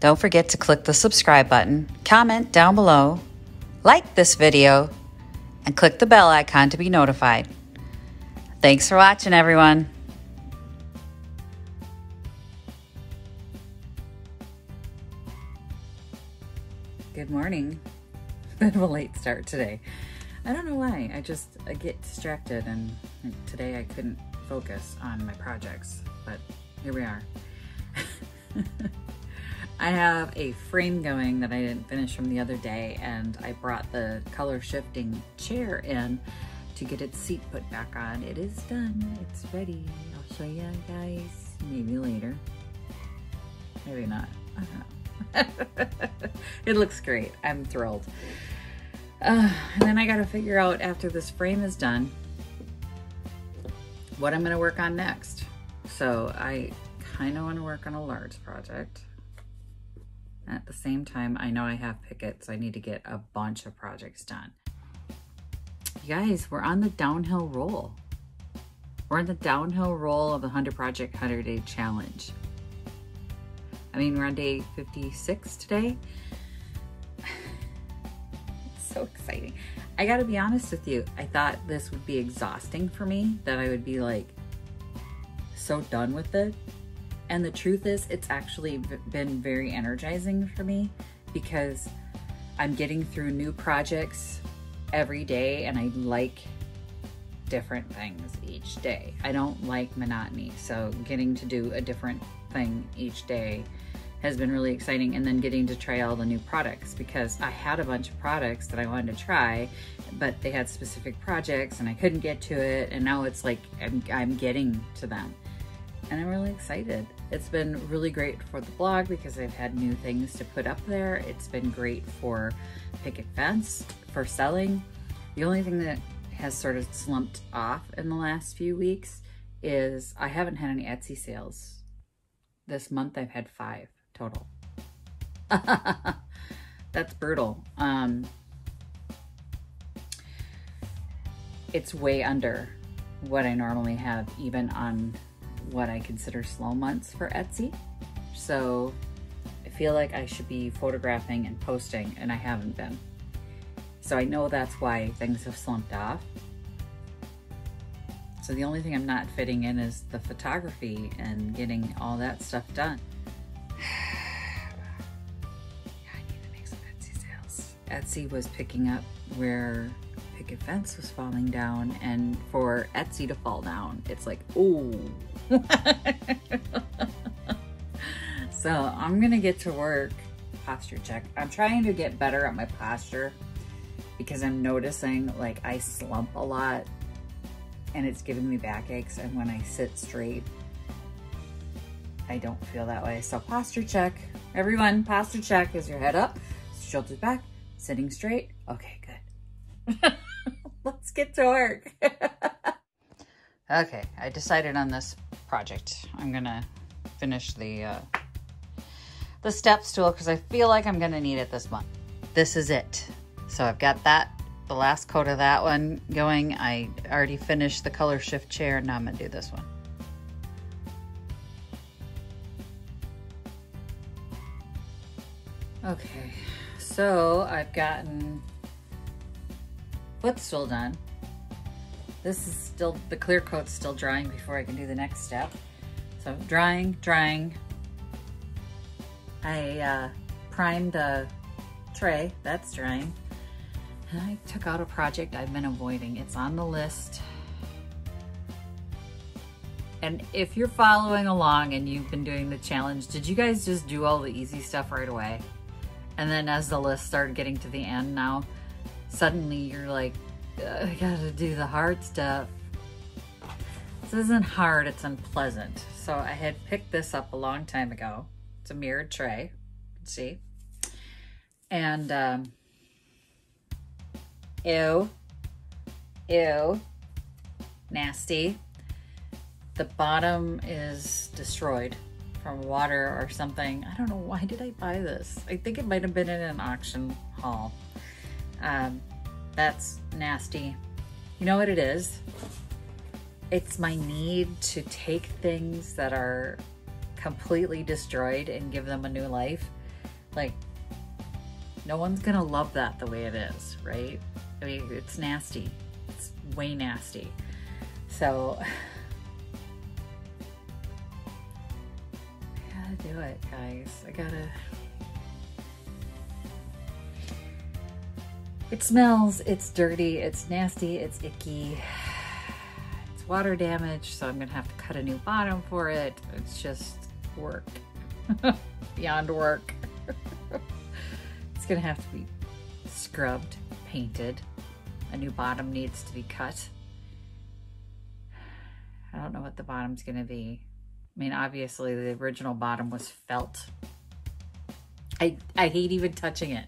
don't forget to click the subscribe button, comment down below, like this video, and click the bell icon to be notified. Thanks for watching, everyone. Good morning. Bit of a late start today. I don't know why. I get distracted, and today I couldn't focus on my projects, but here we are. I have a frame going that I didn't finish from the other day, and I brought the color shifting chair in to get its seat put back on. It is done. It's ready. I'll show you guys maybe later. Maybe not. I don't know. It looks great. I'm thrilled. And then I got to figure out, after this frame is done, what I'm going to work on next. So I kind of want to work on a large project. At the same time, I know I have pickets. I need to get a bunch of projects done. You guys, we're on the downhill roll. We're on the downhill roll of the 100 Project 100 Day Challenge. I mean, we're on day 56 today. It's so exciting. I gotta be honest with you. I thought this would be exhausting for me, that I would be like so done with it. And the truth is, it's actually been very energizing for me, because I'm getting through new projects every day, and I like different things each day. I don't like monotony, so getting to do a different thing each day has been really exciting. And then getting to try all the new products, because I had a bunch of products that I wanted to try, but they had specific projects and I couldn't get to it. And now it's like I'm getting to them, and I'm really excited. It's been really great for the blog because I've had new things to put up there. It's been great for picket fence, for selling. The only thing that has sort of slumped off in the last few weeks is I haven't had any Etsy sales. This month I've had 5 total. That's brutal. It's way under what I normally have, even on what I consider slow months for Etsy. So I feel like I should be photographing and posting, and I haven't been. So I know that's why things have slumped off. So the only thing I'm not fitting in is the photography and getting all that stuff done. I need to make some Etsy sales. Etsy was picking up where picket fence was falling down, and for Etsy to fall down, it's like, ooh. So I'm gonna get to work. Posture check. I'm trying to get better at my posture, because I'm noticing like I slump a lot and it's giving me backaches, and when I sit straight I don't feel that way. So posture check. Everyone, posture check. Is your head up, shoulders back, sitting straight? Okay, good. Let's get to work. Okay, I decided on this project. I'm gonna finish the steps tool, because I feel like I'm gonna need it this month. This is it. So I've got that, the last coat of that one going. I already finished the color shift chair. Now I'm gonna do this one. Okay, so I've gotten footstool done. This is still, the clear coat's still drying before I can do the next step. So drying. I primed the tray, that's drying. And I took out a project I've been avoiding. It's on the list. And if you're following along and you've been doing the challenge, did you guys just do all the easy stuff right away? And then as the list started getting to the end now, suddenly you're like, I gotta do the hard stuff. This isn't hard, it's unpleasant. So I had picked this up a long time ago. It's a mirrored tray, see? And, ew, nasty. The bottom is destroyed from water or something. I don't know, why did I buy this? I think it might have been in an auction haul. That's nasty. You know what it is? It's my need to take things that are completely destroyed and give them a new life. Like, no one's gonna love that the way it is, right? I mean, it's nasty. It's way nasty. So, I gotta do it, guys. I gotta. It smells, it's dirty, it's nasty, it's icky. It's water damage, so I'm gonna have to cut a new bottom for it. It's just work. Beyond work. It's gonna have to be scrubbed, painted. A new bottom needs to be cut. I don't know what the bottom's gonna be. I mean, obviously the original bottom was felt. I hate even touching it.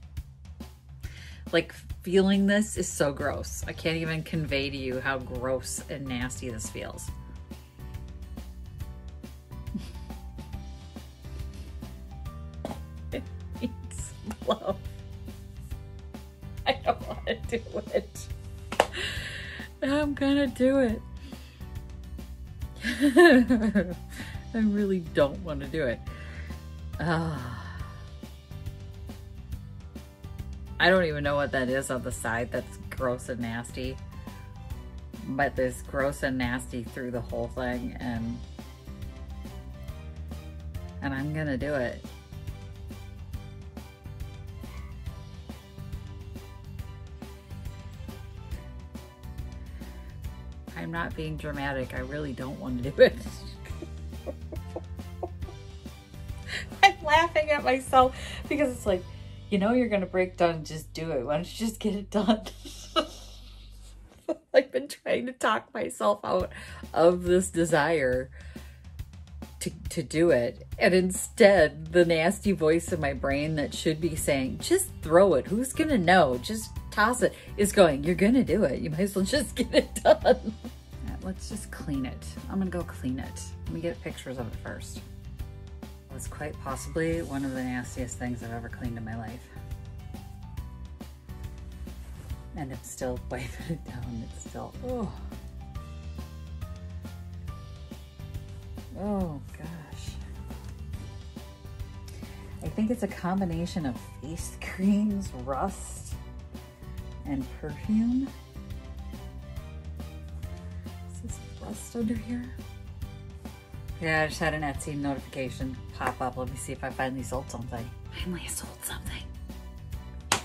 Like, feeling this is so gross. I can't even convey to you how gross and nasty this feels. It needs love. I don't want to do it. I'm gonna do it. I really don't want to do it. I don't even know what that is on the side that's gross and nasty. But there's gross and nasty through the whole thing, and I'm gonna do it. I'm not being dramatic. I really don't want to do it. I'm laughing at myself because it's like, you know you're gonna break down and just do it. Why don't you just get it done? I've been trying to talk myself out of this desire to do it. And instead, the nasty voice in my brain that should be saying, just throw it. Who's gonna know? Just toss it, is going, you're gonna do it. You might as well just get it done. Let's just clean it. I'm gonna go clean it. Let me get pictures of it first. It's quite possibly one of the nastiest things I've ever cleaned in my life. And I'm still wiping it down. It's still, oh. Oh gosh. I think it's a combination of face creams, rust, and perfume. Is this rust under here? Yeah, I just had an Etsy notification pop up. Let me see if I finally sold something. Finally sold something. I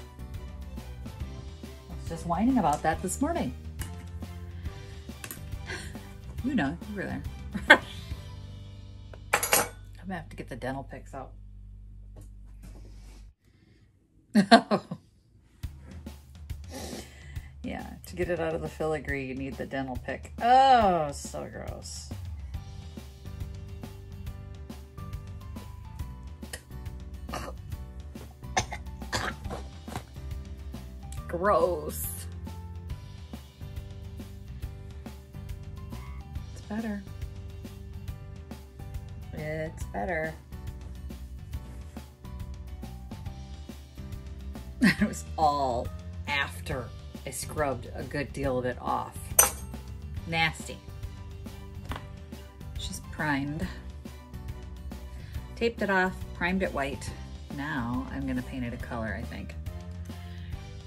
was just whining about that this morning. You know, you were there. I'm gonna have to get the dental picks out. Yeah, to get it out of the filigree, you need the dental pick. Oh, so gross. Gross. It's better. It's better. It was all after I scrubbed a good deal of it off. Nasty. Just primed. Taped it off, primed it white. Now I'm gonna paint it a color, I think.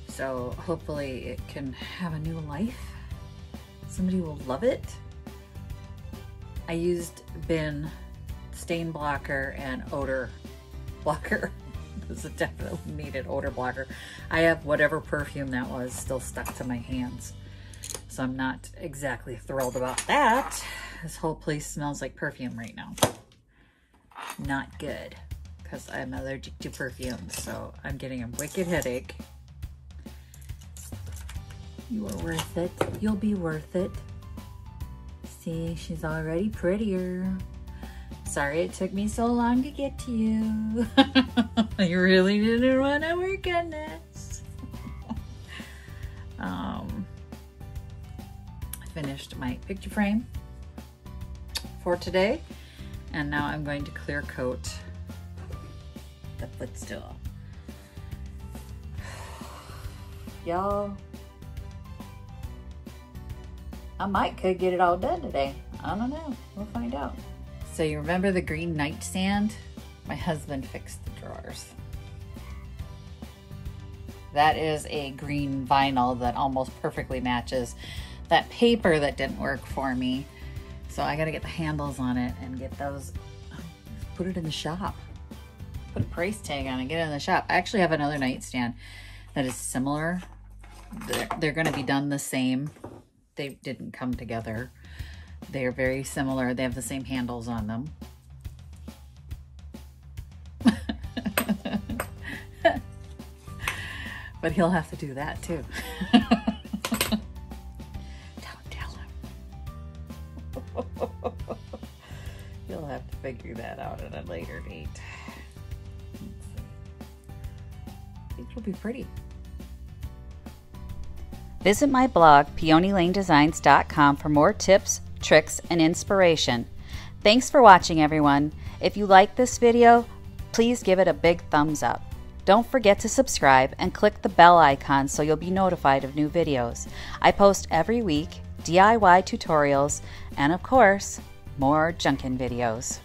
So hopefully it can have a new life. Somebody will love it. I used bin, stain blocker, and odor blocker. This is definitely needed odor blocker. I have whatever perfume that was still stuck to my hands. So I'm not exactly thrilled about that. This whole place smells like perfume right now. Not good, because I'm allergic to perfume. So I'm getting a wicked headache. You are worth it. You'll be worth it. See, she's already prettier. Sorry it took me so long to get to you. I really didn't want to work on this. I finished my picture frame for today, and now I'm going to clear coat the footstool. Y'all, I could get it all done today. I don't know. We'll find out. So you remember the green nightstand? My husband fixed the drawers. That is a green vinyl that almost perfectly matches that paper that didn't work for me. So I gotta get the handles on it and get those, put it in the shop. Put a price tag on it, get it in the shop. I actually have another nightstand that is similar. They're gonna be done the same. They didn't come together. They're very similar. They have the same handles on them. But he'll have to do that too. Don't tell him. He'll have to figure that out at a later date. Let's see. I think it'll be pretty. Visit my blog, peonylanedesigns.com, for more tips, tricks, and inspiration. Thanks for watching, everyone. If you like this video, please give it a big thumbs up. Don't forget to subscribe and click the bell icon so you'll be notified of new videos. I post every week DIY tutorials and, of course, more Junkin videos.